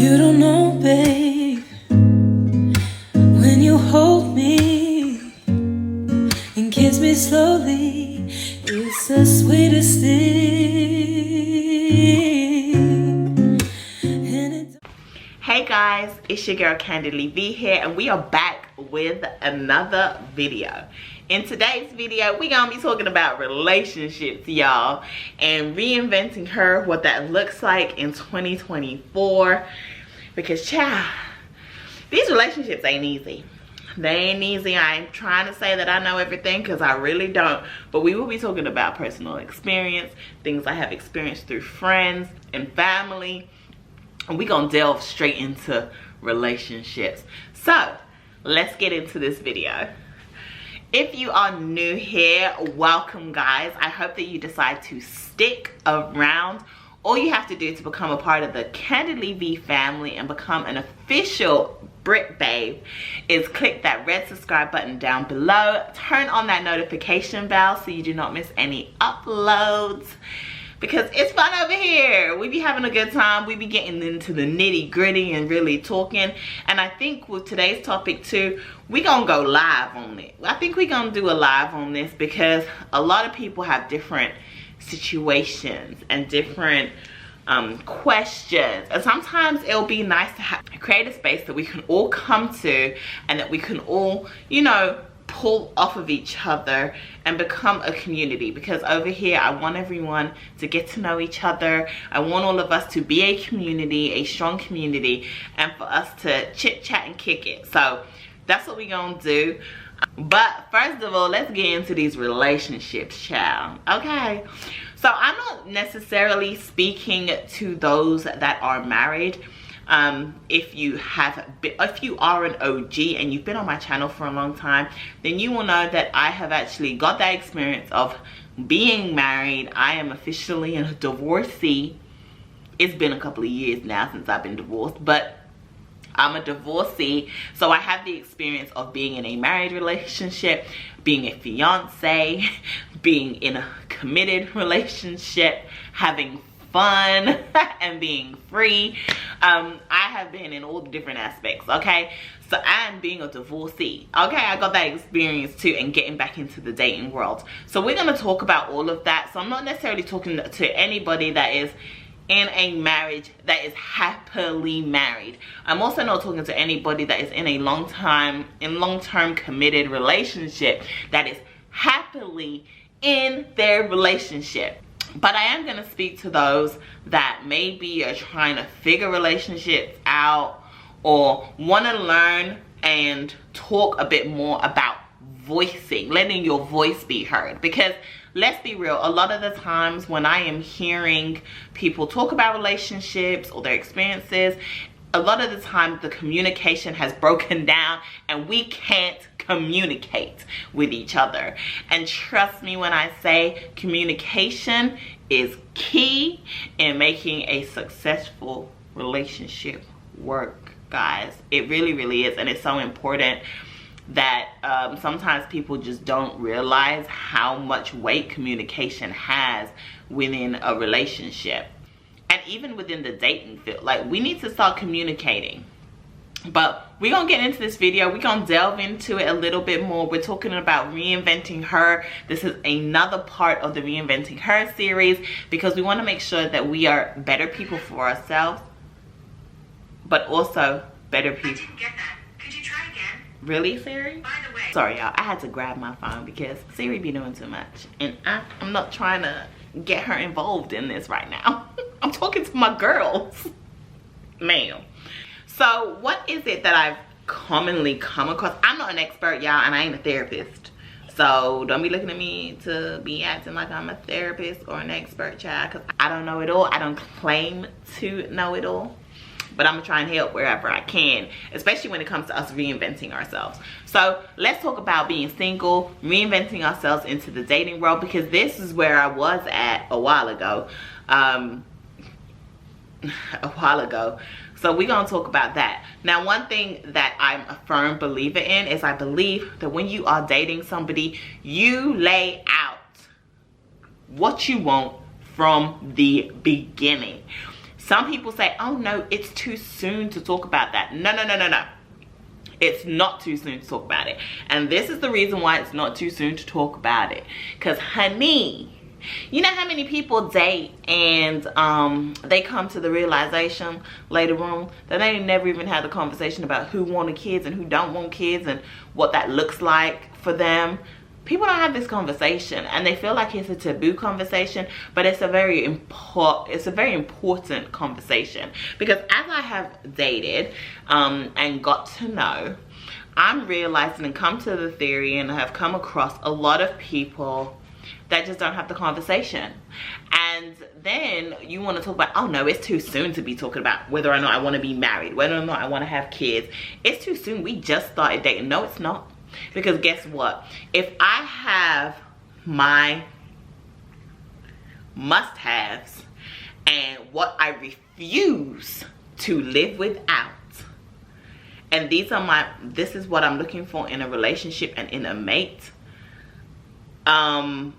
You don't know, babe, when you hold me and kiss me slowly, it's the sweetest thing. Hey guys, it's your girl Candidly Vee here, and we are back with another video. In today's video, we're gonna be talking about relationships, y'all, and reinventing her, what that looks like in 2024. Because child, these relationships ain't easy. They ain't easy. I ain't trying to say that I know everything, because I really don't. But we will be talking about personal experience, things I have experienced through friends and family. And we're gonna delve straight into relationships. So let's get into this video. If you are new here, welcome guys. I hope that you decide to stick around. All you have to do to become a part of the Candidly Vee family and become an official Brit Babe is click that red subscribe button down below. Turn on that notification bell so you do not miss any uploads. Because it's fun over here. We be having a good time. We be getting into the nitty gritty and really talking. And I think with today's topic too, we gonna go live on it. I think we gonna do a live on this because a lot of people have different situations and different questions. And sometimes it'll be nice to create a space that we can all come to and that we can all, you know, pull off of each other and become a community. Because over here I want everyone to get to know each other. I want all of us to be a community, a strong community, and for us to chit chat and kick it. So that's what we gonna do. But first of all, let's get into these relationships, child. Okay, so I'm not necessarily speaking to those that are married. If you are an OG and you've been on my channel for a long time, then you will know that I have actually got that experience of being married. I am officially a divorcee. It's been a couple of years now since I've been divorced, but I'm a divorcee. So I have the experience of being in a married relationship, being a fiance, being in a committed relationship, having fun and being free. I have been in all the different aspects, okay? So I'm being a divorcee, okay? I got that experience too, and getting back into the dating world. So we're gonna talk about all of that. So I'm not necessarily talking to anybody that is in a marriage that is happily married. I'm also not talking to anybody that is in a long-term committed relationship that is happily in their relationship. But I am going to speak to those that maybe are trying to figure relationships out or want to learn and talk a bit more about voicing, letting your voice be heard. Because let's be real, a lot of the times when I am hearing people talk about relationships or their experiences, a lot of the time the communication has broken down and we can't communicate with each other. And trust me when I say communication is key in making a successful relationship work, guys. It really, really is. And it's so important that sometimes people just don't realize how much weight communication has within a relationship. And even within the dating field, like, we need to start communicating. But we're gonna get into this video. We're gonna delve into it a little bit more. We're talking about reinventing her. This is another part of the Reinventing Her series, because we want to make sure that we are better people for ourselves, but also better people. I didn't get that. Could you try again? Really, Siri? By the way. Sorry, y'all. I had to grab my phone because Siri be doing too much. And I'm not trying to get her involved in this right now. I'm talking to my girls. Ma'am. So what is it that I've commonly come across? I'm not an expert, y'all, and I ain't a therapist. So don't be looking at me to be acting like I'm a therapist or an expert, child, because I don't know it all. I don't claim to know it all. But I'm gonna try and help wherever I can, especially when it comes to us reinventing ourselves. So let's talk about being single, reinventing ourselves into the dating world, because this is where I was at a while ago. So we're gonna talk about that. Now, one thing that I'm a firm believer in is I believe that when you are dating somebody, you lay out what you want from the beginning. Some people say, oh no, it's too soon to talk about that. No. It's not too soon to talk about it. And this is the reason why it's not too soon to talk about it. Because honey, you know how many people date and they come to the realization later on that they never even had the conversation about who wanted kids and who don't want kids and what that looks like for them. People don't have this conversation, and they feel like it's a taboo conversation, but it's a very important conversation. Because as I have dated and got to know, I'm realizing and come to the theory and have come across a lot of people that just don't have the conversation. And then you want to talk about, oh no, it's too soon to be talking about whether or not I want to be married, whether or not I want to have kids. It's too soon. We just started dating. No, it's not. Because guess what? If I have my must-haves and what I refuse to live without, and this is what I'm looking for in a relationship and in a mate, I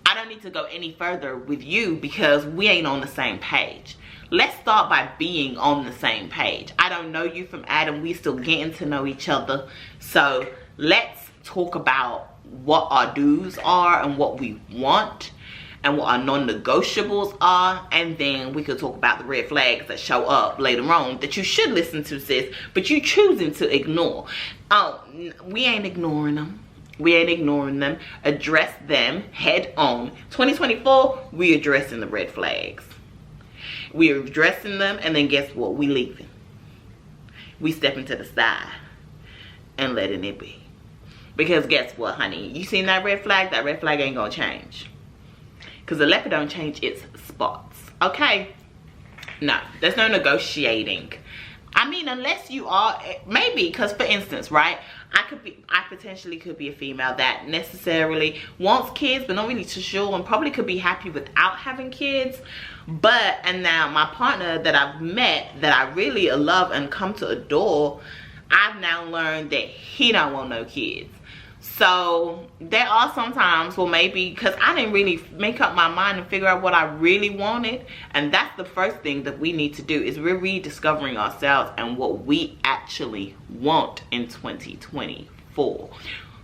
don't need to go any further with you because we ain't on the same page. Let's start by being on the same page. I don't know you from Adam. We still getting to know each other. So let's talk about what our do's are and what we want and what our non-negotiables are. And then we could talk about the red flags that show up later on that you should listen to, sis, but you choosing to ignore. We ain't ignoring them. We ain't ignoring them. Address them head on. 2024, we addressing the red flags. We're addressing them, and then guess what? We leaving. We stepping to the side and letting it be. Because guess what, honey? You seen that red flag? That red flag ain't gonna change. Because the leopard don't change its spots. Okay? No, there's no negotiating. I mean, unless you are, maybe, because for instance, right? I potentially could be a female that necessarily wants kids, but not really too sure, and probably could be happy without having kids. But, and now my partner that I've met, that I really love and come to adore, I've now learned that he don't want no kids. So there are some times, well, maybe because I didn't really make up my mind and figure out what I really wanted. And that's the first thing that we need to do, is we're rediscovering ourselves and what we actually want in 2024.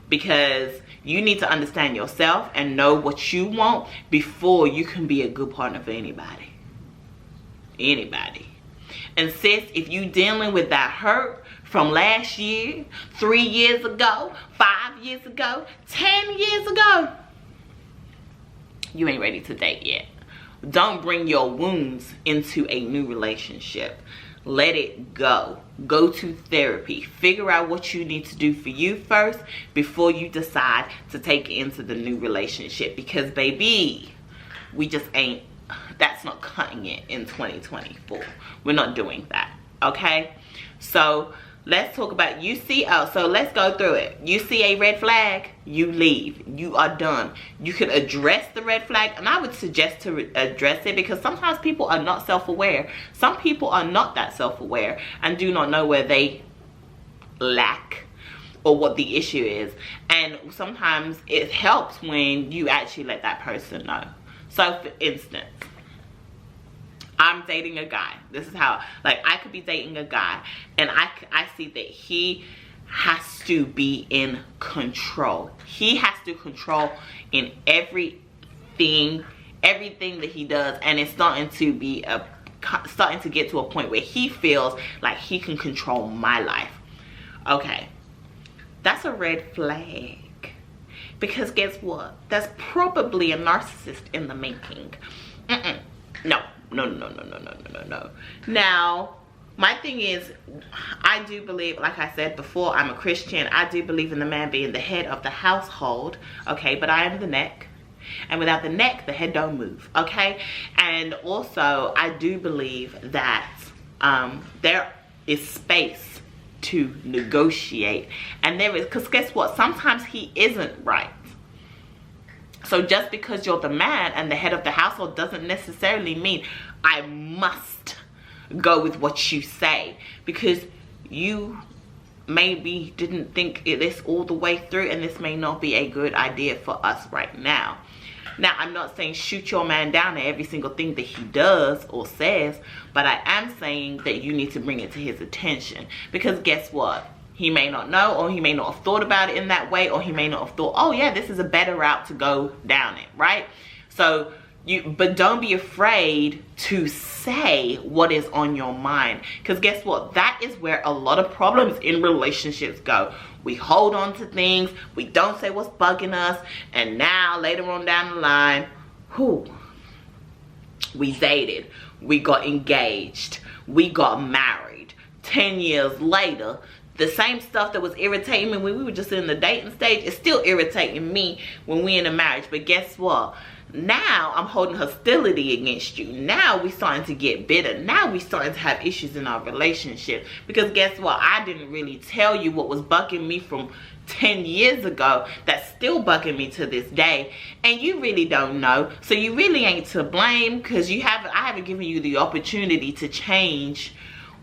Because you need to understand yourself and know what you want before you can be a good partner for anybody. Anybody. And sis, if you dealing with that hurt from last year, 3 years ago, 5 years ago, 10 years ago, you ain't ready to date yet. Don't bring your wounds into a new relationship. Let it go. Go to therapy. Figure out what you need to do for you first before you decide to take it into the new relationship. Because baby, we just ain't, that's not cutting it in 2024. We're not doing that. Okay? So let's talk about, so let's go through it. You see a red flag, you leave. You are done. You could address the red flag, and I would suggest to address it, because sometimes people are not self-aware. Some people are not that self-aware and do not know where they lack or what the issue is. And sometimes it helps when you actually let that person know. So for instance, I'm dating a guy. This is how, like, I could be dating a guy and I see that he has to be in control. He has to control in everything that he does, and it's starting to get to a point where he feels like he can control my life. Okay, that's a red flag, because guess what? That's probably a narcissist in the making. No. Now, my thing is, I do believe, like I said before, I'm a Christian. I do believe in the man being the head of the household, okay? But I am the neck, and without the neck, the head don't move, okay? And also, I do believe that there is space to negotiate, and there is, because guess what? Sometimes he isn't right. So just because you're the man and the head of the household doesn't necessarily mean I must go with what you say, because you maybe didn't think this all the way through, and this may not be a good idea for us right now. Now, I'm not saying shoot your man down at every single thing that he does or says, but I am saying that you need to bring it to his attention. Because guess what? He may not know, or he may not have thought about it in that way, or he may not have thought, oh yeah, this is a better route to go down it, right? So but don't be afraid to say what is on your mind, because guess what? That is where a lot of problems in relationships go. We hold on to things, we don't say what's bugging us, and now later on down the line, we dated, we got engaged, we got married. 10 years later, the same stuff that was irritating me when we were just in the dating stage is still irritating me when we're in a marriage. But guess what? Now I'm holding hostility against you. Now we starting to get bitter. Now we starting to have issues in our relationship. Because guess what? I didn't really tell you what was bugging me from 10 years ago that's still bugging me to this day. And you really don't know. So you really ain't to blame, because I haven't given you the opportunity to change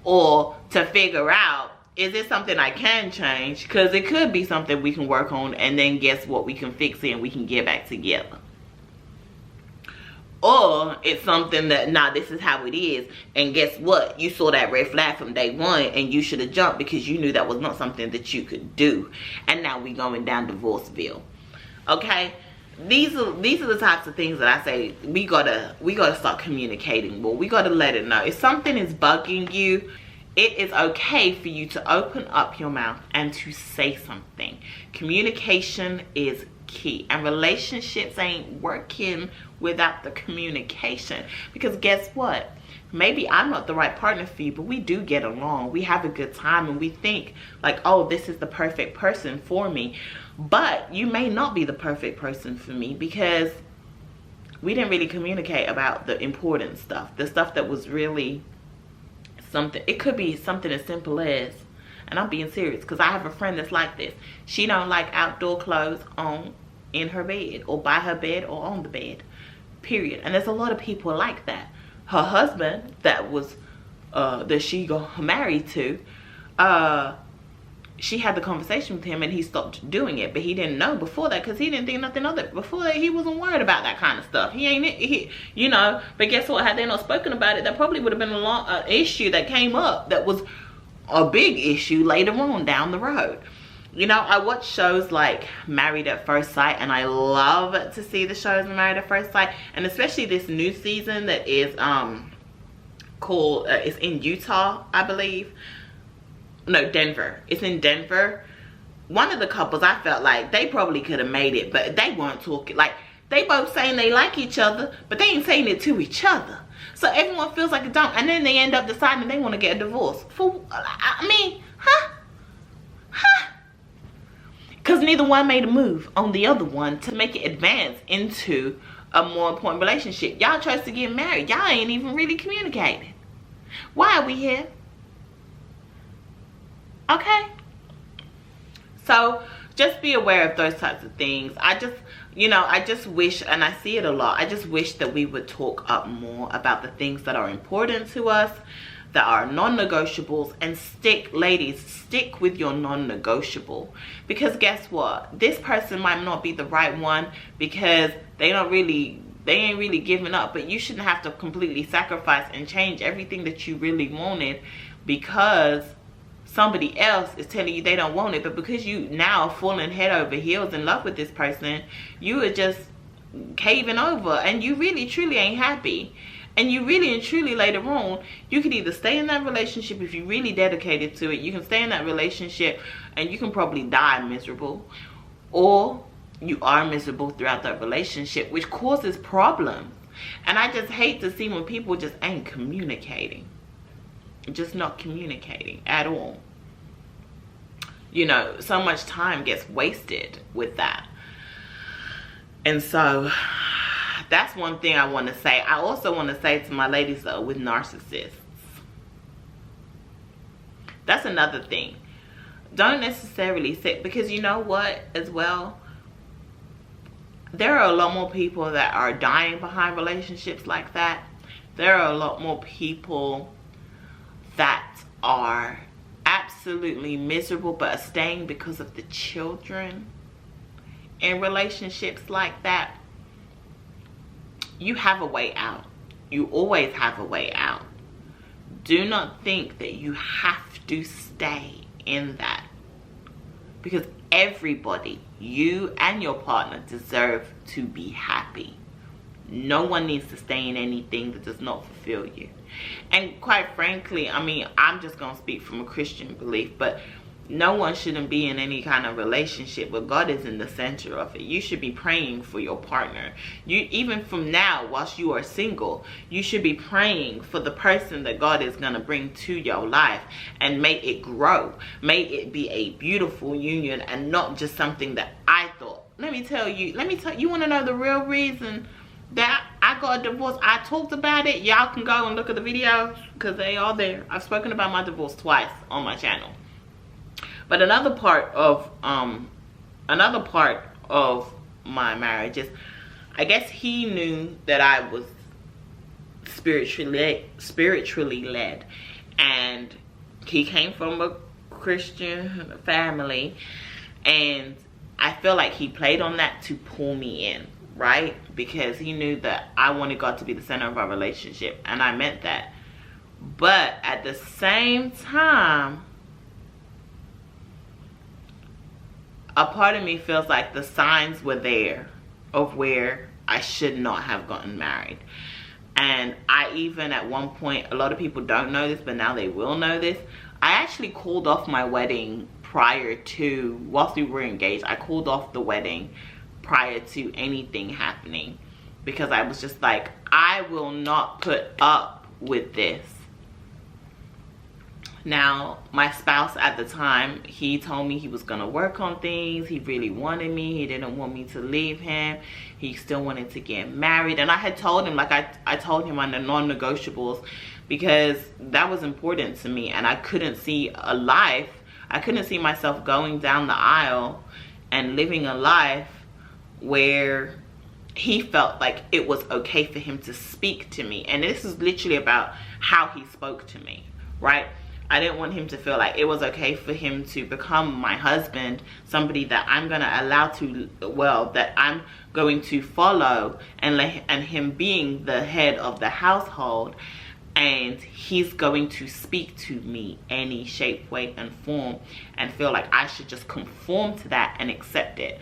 or to figure out, is it something I can change? Because it could be something we can work on, and then guess what? We can fix it and we can get back together. Or it's something that, nah, this is how it is, and guess what? You saw that red flag from day one, and you should have jumped because you knew that was not something that you could do. And now we going down Divorceville. Okay? These are the types of things that I say we gotta start communicating more. We gotta let it know. If something is bugging you, it is okay for you to open up your mouth and to say something. Communication is key, and relationships ain't working without the communication. Because guess what? Maybe I'm not the right partner for you, but we do get along. We have a good time, and we think like, oh, this is the perfect person for me. But you may not be the perfect person for me, because we didn't really communicate about the important stuff, the stuff that was really something. It could be something as simple as, and I'm being serious because I have a friend that's like this. She don't like outdoor clothes on in her bed, or by her bed, or on the bed, period. And there's a lot of people like that. Her husband that she got married to, she had the conversation with him and he stopped doing it. But he didn't know before that, because he didn't think nothing of it. Before that, he wasn't worried about that kind of stuff. You know. But guess what? Had they not spoken about it, that probably would have been an issue that came up that was a big issue later on down the road. You know, I watch shows like Married at First Sight, and I love to see the shows Married at First Sight, and especially this new season that is called it's in Utah, I believe. No, Denver. It's in Denver. One of the couples, I felt like they probably could have made it, but they weren't talking. Like, they both saying they like each other, but they ain't saying it to each other. So everyone feels like a dump, and then they end up deciding they want to get a divorce. I mean, because neither one made a move on the other one to make it advance into a more important relationship. Y'all chose to get married. Y'all ain't even really communicating. Why are we here? Okay? So just be aware of those types of things. I just wish, and I see it a lot, I just wish that we would talk up more about the things that are important to us, that are non-negotiables, and ladies, stick with your non-negotiable. Because guess what? This person might not be the right one because they ain't really giving up, but you shouldn't have to completely sacrifice and change everything that you really wanted because somebody else is telling you they don't want it. But because you now are falling head over heels in love with this person, you are just caving over, and you really truly ain't happy. And you really and truly later on, you can either stay in that relationship if you're really dedicated to it. You can stay in that relationship and you can probably die miserable, or you are miserable throughout that relationship, which causes problems. And I just hate to see when people just ain't communicating, just not communicating at all. You know, so much time gets wasted with that. And so that's one thing I want to say. I also want to say to my ladies though, with narcissists, that's another thing. Don't necessarily say, because you know what as well, there are a lot more people that are dying behind relationships like that. There are a lot more people that are absolutely miserable but are staying because of the children in relationships like that. you have a way out. You always have a way out. Do not think that you have to stay in that, because everybody, you and your partner, deserve to be happy. No one needs to stay in anything that does not fulfill you. And quite frankly, I mean, I'm just gonna speak from a Christian belief, but no one shouldn't be in any kind of relationship where God is in the center of it. You should be praying for your partner. You, even from now, whilst you are single, you should be praying for the person that God is going to bring to your life, and may it grow. May it be a beautiful union and not just something that I thought. Let me tell you, you want to know the real reason that I got a divorce? I talked about it. Y'all can go and look at the videos because they are there. I've spoken about my divorce twice on my channel. But another part of my marriage is, I guess he knew that I was spiritually led, and he came from a Christian family, and I feel like he played on that to pull me in, right? Because he knew that I wanted God to be the center of our relationship, and I meant that. But at the same time, a part of me feels like the signs were there of where I should not have gotten married. And I even at one point, a lot of people don't know this, but now they will know this, I actually called off my wedding prior to, whilst we were engaged, I called off the wedding prior to anything happening, because I was just like, I will not put up with this. Now, my spouse at the time, he told me he was going to work on things. He really wanted me. He didn't want me to leave him. He still wanted to get married. And I had told him, like I told him on the non-negotiables, because that was important to me. And I couldn't see a life. I couldn't see myself going down the aisle and living a life where he felt like it was okay for him to speak to me. And this is literally about how he spoke to me, right? I didn't want him to feel like it was okay for him to become my husband, somebody that I'm going to allow to, well, that I'm going to follow, and him being the head of the household, and he's going to speak to me any shape, way, and form, and feel like I should just conform to that and accept it.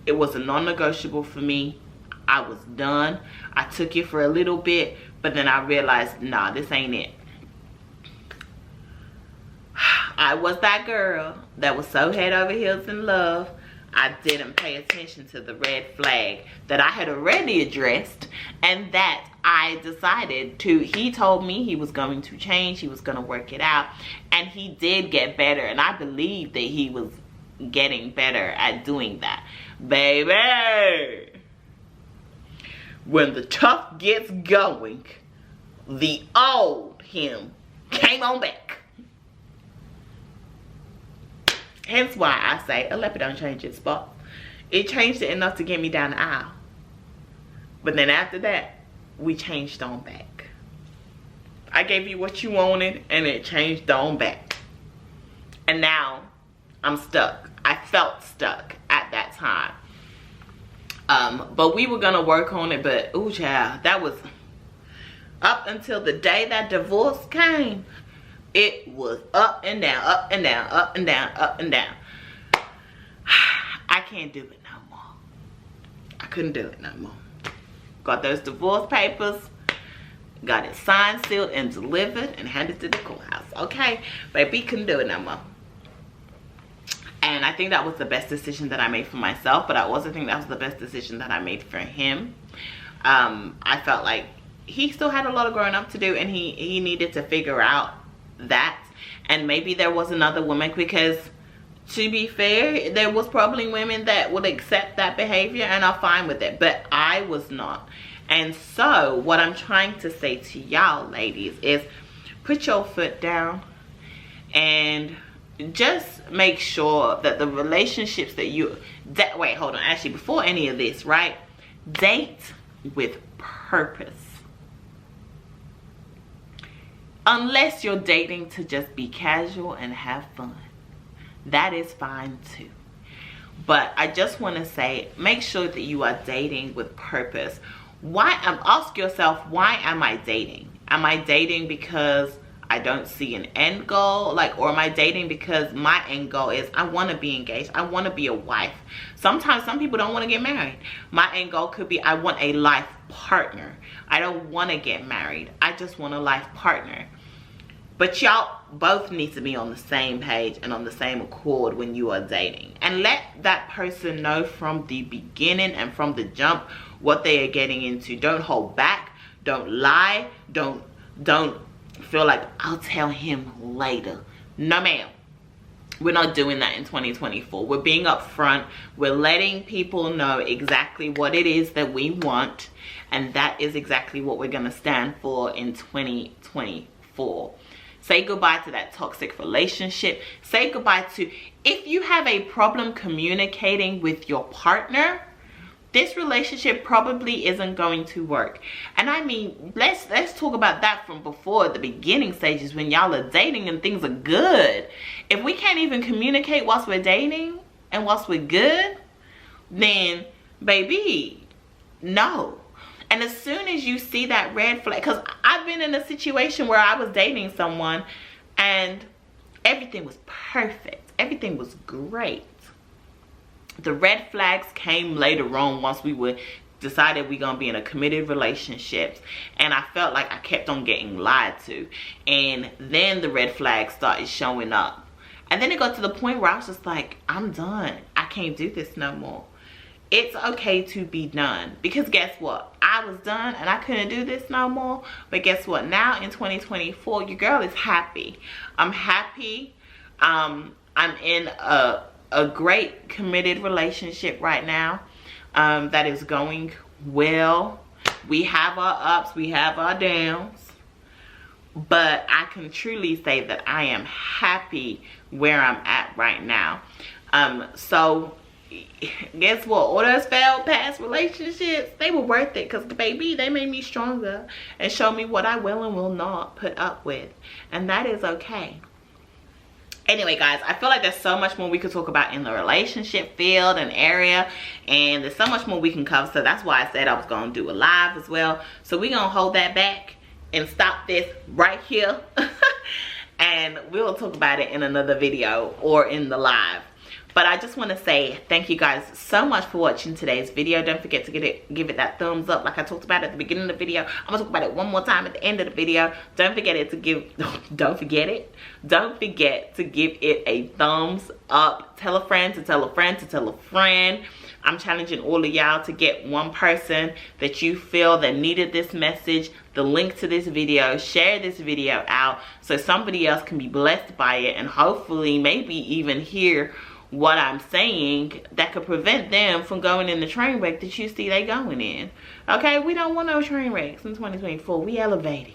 It was a non-negotiable for me. I was done. I took it for a little bit, but then I realized, nah, this ain't it. I was that girl that was so head over heels in love, I didn't pay attention to the red flag that I had already addressed, and that I decided to. He told me he was going to change, he was going to work it out, and he did get better, and I believe that he was getting better at doing that. Baby, when the tough gets going, the old him came on back. Hence why I say a leopard don't change its spot. It changed it enough to get me down the aisle. But then after that, we changed on back. I gave you what you wanted, and it changed on back. And now I'm stuck. I felt stuck at that time. But we were gonna work on it, but ooh child, that was up until the day that divorce came. It was up and down, up and down, up and down, up and down. I can't do it no more. I couldn't do it no more. Got those divorce papers, got it signed, sealed, and delivered, and handed to the courthouse. Okay, baby, couldn't do it no more. And I think that was the best decision that I made for myself, but I also think that was the best decision that I made for him. I felt like he still had a lot of growing up to do, and he needed to figure out that. And maybe there was another woman, because to be fair, there was probably women that would accept that behavior and are fine with it, but I was not. And so what I'm trying to say to y'all ladies is, put your foot down and just make sure that the relationships that you wait, hold on, actually before any of this, right, date with purpose. Unless you're dating to just be casual and have fun, that is fine too. But I just want to say, make sure that you are dating with purpose. ask yourself, why am I dating? Am I dating because I don't see an end goal? Or am I dating because my end goal is I want to be engaged, I want to be a wife? Sometimes some people don't want to get married. My end goal could be I want a life partner. I don't want to get married, I just want a life partner. But y'all both need to be on the same page and on the same accord when you are dating, and let that person know from the beginning and from the jump what they are getting into. Don't hold back, don't lie, don't feel like I'll tell him later. No ma'am, we're not doing that in 2024. We're being upfront, we're letting people know exactly what it is that we want, and that is exactly what we're going to stand for in 2024. Say goodbye to that toxic relationship. Say goodbye to, if you have a problem communicating with your partner, this relationship probably isn't going to work. And I mean, let's talk about that from before the beginning stages, when y'all are dating and things are good. If we can't even communicate whilst we're dating and whilst we're good, then baby, no. And as soon as you see that red flag, because I've been in a situation where I was dating someone and everything was perfect, everything was great. The red flags came later on once we were decided we're gonna be in a committed relationship, and I felt like I kept on getting lied to, and then the red flags started showing up, and then it got to the point where I was just like, I'm done, I can't do this no more. It's okay to be done, because guess what, I was done and I couldn't do this no more. But guess what, now in 2024 your girl is happy. I'm happy. I'm in a great committed relationship right now that is going well. We have our ups, we have our downs, but I can truly say that I am happy where I'm at right now. So guess what, all those failed past relationships, they were worth it, because baby, they made me stronger and showed me what I will and will not put up with, and that is okay. Anyway guys, I feel like there's so much more we could talk about in the relationship field and area, and there's so much more we can cover, so that's why I said I was going to do a live as well. So we're going to hold that back and stop this right here and we'll talk about it in another video or in the live. But I just want to say thank you guys so much for watching today's video. Don't forget to give it that thumbs up like I talked about at the beginning of the video. I'm gonna talk about it one more time at the end of the video. Don't forget to give it a thumbs up. Tell a friend to tell a friend to tell a friend. I'm challenging all of y'all to get one person that you feel that needed this message, the link to this video, share this video out so somebody else can be blessed by it, and hopefully maybe even hear what I'm saying that could prevent them from going in the train wreck that you see they going in. Okay, we don't want no train wrecks in 2024. We elevated.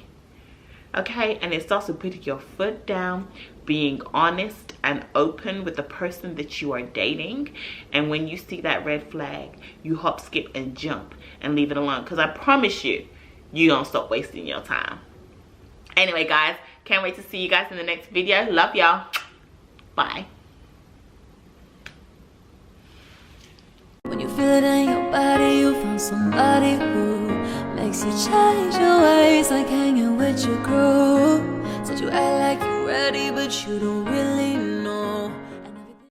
Okay, and it starts with putting your foot down, being honest and open with the person that you are dating, and when you see that red flag, you hop, skip, and jump and leave it alone, because I promise you, you don't stop wasting your time. Anyway guys, can't wait to see you guys in the next video. Love y'all. Bye. When you feel it in your body, you found somebody who makes you change your ways, like hanging with your crew. Said you act like you're ready, but you don't really